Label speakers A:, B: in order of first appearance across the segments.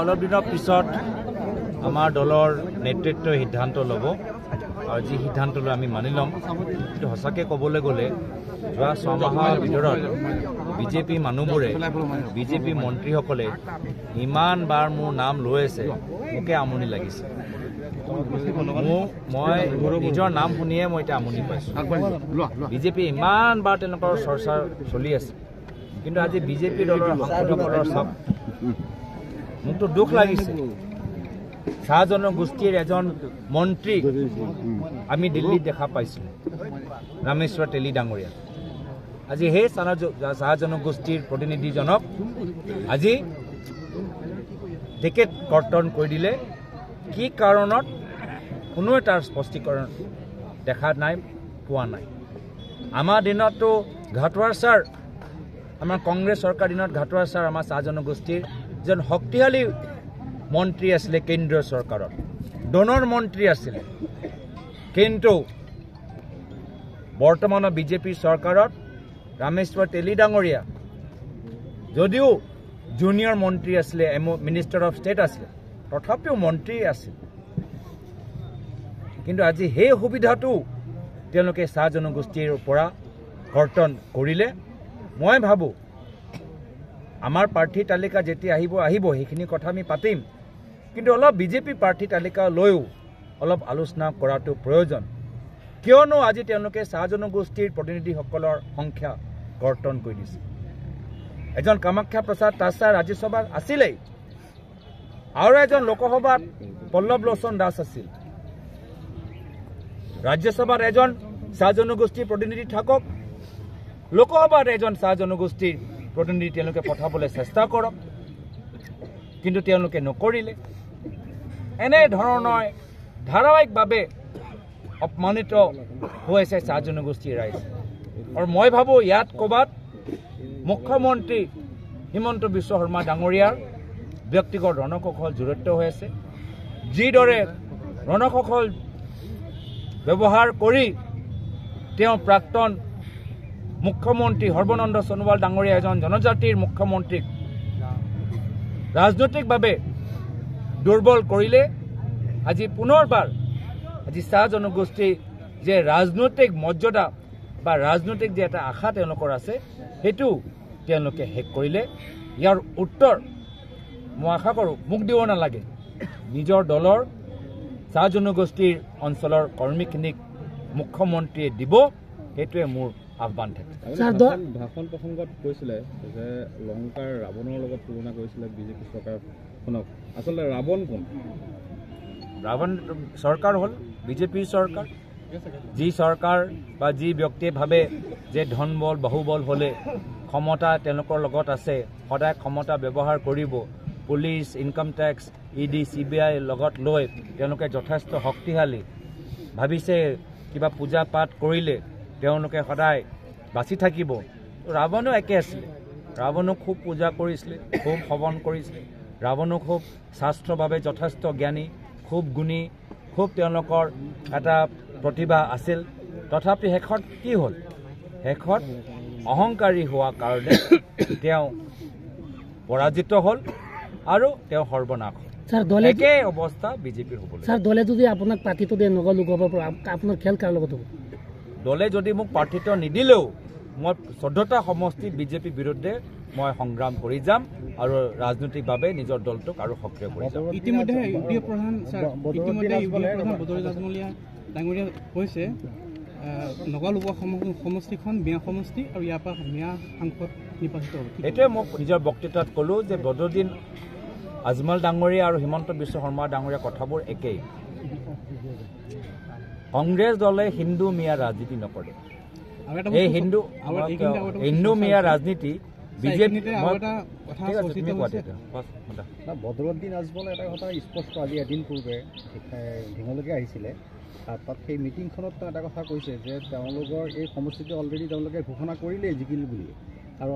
A: অলপ দিনৰ পিছত আমাৰ দলৰ নেতৃত্বই সিদ্ধান্ত ল'ব আৰু যি সিদ্ধান্ত লৈ আমি মানি ল'ম। কিন্তু সঁচাকৈ ক'বলৈ গ'লে যোৱা 6 মাহৰ ভিতৰত বিজেপি মানুহবোৰে বিজেপি মন্ত্ৰীসকলে ইমান বাৰ মোৰ নাম লৈ আছে, মোকে আমনি লাগিছে। মই নিজৰ নাম শুনিয়ে মই এতিয়া আমনি পাইছোঁ। বিজেপি ইমান বাৰ তেওঁলোকৰ চৰ্চা চলি আছে, কিন্তু আজি বিজেপি দলৰ সাংসদসকলৰ চাপ মোকতো দুখ লাগিছে। চাহ জনগোষ্ঠীৰ এজন মন্ত্ৰী আমি দিল্লীত দেখা পাইছিলোঁ, ৰামেশ্বৰ তেলী ডাঙৰীয়া। আজি সেই চাহ জনগোষ্ঠীৰ প্ৰতিনিধিজনক আজি টিকেট কৰ্তন কৰি দিলে। কি কাৰণত কোনোৱে তাৰ স্পষ্টীকৰণ দেখা নাই, পোৱা নাই। আমাৰ দিনততো ঘাটোৱাৰ ছাৰ, আমাৰ কংগ্ৰেছ চৰকাৰ দিনত ঘাটোৱাৰ ছাৰ আমাৰ চাহ জনগোষ্ঠীৰ যেন শক্তিশালী মন্ত্ৰী আছিলে, কেন্দ্ৰীয় চৰকাৰত ডনৰ মন্ত্ৰী আছিলে। কিন্তু বৰ্তমানৰ বিজেপি চৰকাৰত ৰামেশ্বৰ তেলী ডাঙৰীয়া যদিও জুনিয়ৰ মন্ত্ৰী আছিলে, মিনিষ্টাৰ অফ ষ্টেট আছিলে, তথাপিও মন্ত্ৰী আছিল। কিন্তু আজি সেই সুবিধাটো তেওঁলোকে চাহ জনগোষ্ঠীৰ পৰা কৰ্তন কৰিলে। মই ভাবোঁ আমাৰ প্ৰাৰ্থী তালিকা যেতিয়া আহিব সেইখিনি কথা আমি পাতিম, কিন্তু অলপ বিজেপি প্ৰাৰ্থী তালিকা লৈও অলপ আলোচনা কৰাটো প্ৰয়োজন। কিয়নো আজি তেওঁলোকে চাহ জনগোষ্ঠীৰ প্ৰতিনিধিসকলৰ সংখ্যা কৰ্তন কৰি দিছে। এজন কামাখ্যা প্ৰসাদ তাছা ৰাজ্যসভাত আছিলেই, আৰু এজন লোকসভাত পল্লৱ লোচন দাস আছিল। ৰাজ্যসভাত এজন চাহ জনগোষ্ঠীৰ প্ৰতিনিধি থাকক, লোকসভাত এজন চাহ জনগোষ্ঠীৰ প্ৰতিনিধি তেওঁলোকে পঠাবলৈ চেষ্টা কৰক, কিন্তু তেওঁলোকে নকৰিলে। এনেধৰণৰ ধাৰাবাহিকভাৱে অপমানিত হৈছে চাহ জনগোষ্ঠীৰ ৰাইজ। আৰু মই ভাবোঁ ইয়াত ক'ৰবাত মুখ্যমন্ত্ৰী হিমন্ত বিশ্ব শৰ্মা ডাঙৰীয়াৰ ব্যক্তিগত ৰণকৌশল জড়িত হৈ আছে। যিদৰে ৰণকৌশল ব্যৱহাৰ কৰি তেওঁ প্ৰাক্তন মুখ্যমন্ত্ৰী সৰ্বানন্দ সোণোৱাল ডাঙৰীয়া এজন জনজাতিৰ মুখ্যমন্ত্ৰীক ৰাজনৈতিকভাৱে দুৰ্বল কৰিলে। আজি পুনৰবাৰ আজি চাহ জনগোষ্ঠী যে ৰাজনৈতিক মৰ্যাদা বা ৰাজনৈতিক যে এটা আশা তেওঁলোকৰ আছে, সেইটো তেওঁলোকে শেষ কৰিলে। ইয়াৰ উত্তৰ মই আশা কৰোঁ মোক দিব নালাগে, নিজৰ দলৰ চাহ জনগোষ্ঠীৰ অঞ্চলৰ কৰ্মীখিনিক মুখ্যমন্ত্ৰীয়ে দিব, সেইটোৱে মোৰ আহ্বান থাকে।
B: ভাষণ প্ৰসংগত কৈছিলে যে লংকাৰ ৰাৱণৰ লগত তুলনা কৰিছিলে বিজেপি চৰকাৰখনক। আচলতে ৰাৱণ কোন?
A: ৰাৱণ চৰকাৰ হ'ল বিজেপিৰ চৰকাৰ। যি চৰকাৰ বা যি ব্যক্তিয়ে ভাবে যে ধন বল বাহুবল হ'লে ক্ষমতা তেওঁলোকৰ লগত আছে, সদায় ক্ষমতা ব্যৱহাৰ কৰিব, police, income tax, ED, CBI লগত লৈ তেওঁলোকে যথেষ্ট শক্তিশালী ভাবিছে, কিবা পূজা পাঠ কৰিলে তেওঁলোকে সদায় বাচি থাকিব। ৰাৱণো একে আছিলে। ৰাৱণো খুব পূজা কৰিছিলে, খুব হৱন কৰিছিলে। ৰাৱণো খুব শাস্ত্ৰৰ বাবে যথেষ্ট জ্ঞানী, খুব গুণী, খুব তেওঁলোকৰ এটা প্ৰতিভা আছিল। তথাপি শেষত কি হ'ল? শেষত অহংকাৰী হোৱাৰ কাৰণে তেওঁ পৰাজিত হ'ল আৰু তেওঁ সৰ্বনাশ হ'ল। একে অৱস্থা বিজেপিৰ হ'ব।
C: স্যাৰ, দলে যদি আপোনাক প্ৰাৰ্থীটো দিয়ে নগল লোক হ'ব, আপোনাৰ খেল কাৰ লগত হ'ব?
A: দলে যদি মোক প্ৰাৰ্থীত্ব নিদিলেও মই 14টা সমষ্টি বিজেপিৰ বিৰুদ্ধে মই সংগ্ৰাম কৰি যাম আৰু ৰাজনৈতিকভাৱে নিজৰ দলটোক আৰু সক্ৰিয় কৰি যাম।
D: ইতিমধ্যে ইউপিএ প্ৰধান বদৰুদ্দিন আজমলীয়া ডাঙৰীয়া কৈছে নগল উপ সমষ্টিখন মিয়া সমষ্টি আৰু ইয়াৰ পৰা মিয়া সাংসদ নিৰ্বাচিত হ'ব।
A: সেইটোৱে মোক নিজৰ বক্তৃতাত ক'লোঁ যে বদৰুদ্দিন আজমল ডাঙৰীয়া আৰু হিমন্ত বিশ্ব শৰ্মা ডাঙৰীয়া কথাবোৰ একেই। কংগ্ৰেছ দলে হিন্দু মিয়া ৰাজনীতি নকৰে। এই হিন্দু মিয়া ৰাজনীতি বিজেপি।
B: বদৰুদ্দিন আজমলে এটা কথা স্পষ্ট, আজি এদিন পূৰ্বে ঢিঙলৈকে আহিছিলে, তাত সেই মিটিংখনত এটা কথা কৈছে যে তেওঁলোকৰ এই সমষ্টিটো অলৰেডি তেওঁলোকে ঘোষণা কৰিলেই জিকিল বুলি, আৰু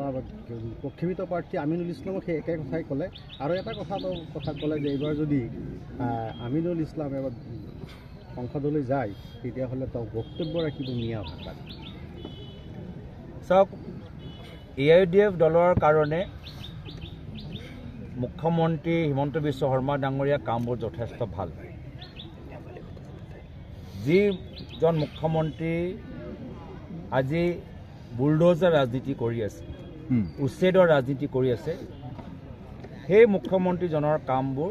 B: প্ৰক্ষেপিত প্ৰাৰ্থী আমিনুল ইছলামক সেই একে কথাই ক'লে। আৰু এটা কথা ক'লে যে এইবাৰ যদি আমিনুল ইছলাম এবাৰ সংসদলৈ যায় তেতিয়াহ'লে তেওঁ বক্তব্য ৰাখিব মিয়া ভাষাত।
A: চাওক, AIUDF দলৰ কাৰণে মুখ্যমন্ত্ৰী হিমন্ত বিশ্ব শৰ্মা ডাঙৰীয়া কামবোৰ যথেষ্ট ভাল যিজন মুখ্যমন্ত্ৰী আজি বুলডোজাৰ ৰাজনীতি কৰি আছে উচ্ছেদৰ ৰাজনীতি কৰি আছে সেই মুখ্যমন্ত্ৰীজনৰ কামবোৰ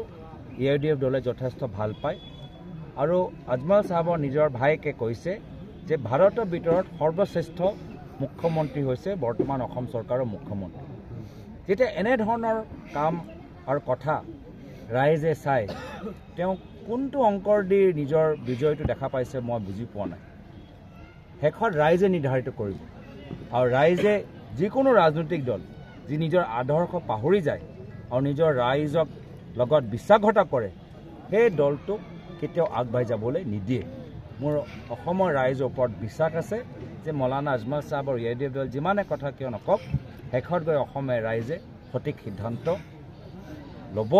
A: AIDF দলে যথেষ্ট ভাল পায় আৰু আজমল সাহেবৰ নিজৰ ভাইকে কৈছে যে ভাৰতৰ ভিতৰত সৰ্বশ্ৰেষ্ঠ মুখ্যমন্ত্ৰী হৈছে বৰ্তমান অসম চৰকাৰৰ মুখ্যমন্ত্ৰী যেতিয়া এনেধৰণৰ কাম আৰু কথা ৰাইজে চাই তেওঁ কোনটো অংকৰ দি নিজৰ বিজয়টো দেখা পাইছে মই বুজি পোৱা নাই শেষত ৰাইজে নিৰ্ধাৰিত কৰিব আৰু ৰাইজে যিকোনো ৰাজনৈতিক দল যি নিজৰ আদৰ্শ পাহৰি যায় আৰু নিজৰ ৰাইজক লগত বিশ্বাসঘাতক কৰে সেই দলটোক কেতিয়াও আগবাঢ়ি যাবলৈ নিদিয়ে মোৰ অসমৰ ৰাইজৰ ওপৰত বিশ্বাস আছে যে মৌলানা আজমল সাহেব আৰু AIDF দল যিমানে কথা কিয় নকওক শেষত গৈ অসমৰ ৰাইজে সঠিক সিদ্ধান্ত ল'ব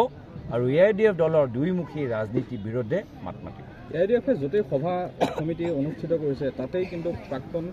A: আৰু AIDF দলৰ দুইমুখী ৰাজনীতিৰ বিৰুদ্ধে মাত মাতিব
E: AIDF য'তেই সভা সমিতি অনুষ্ঠিত কৰিছে তাতেই কিন্তু প্ৰাক্তন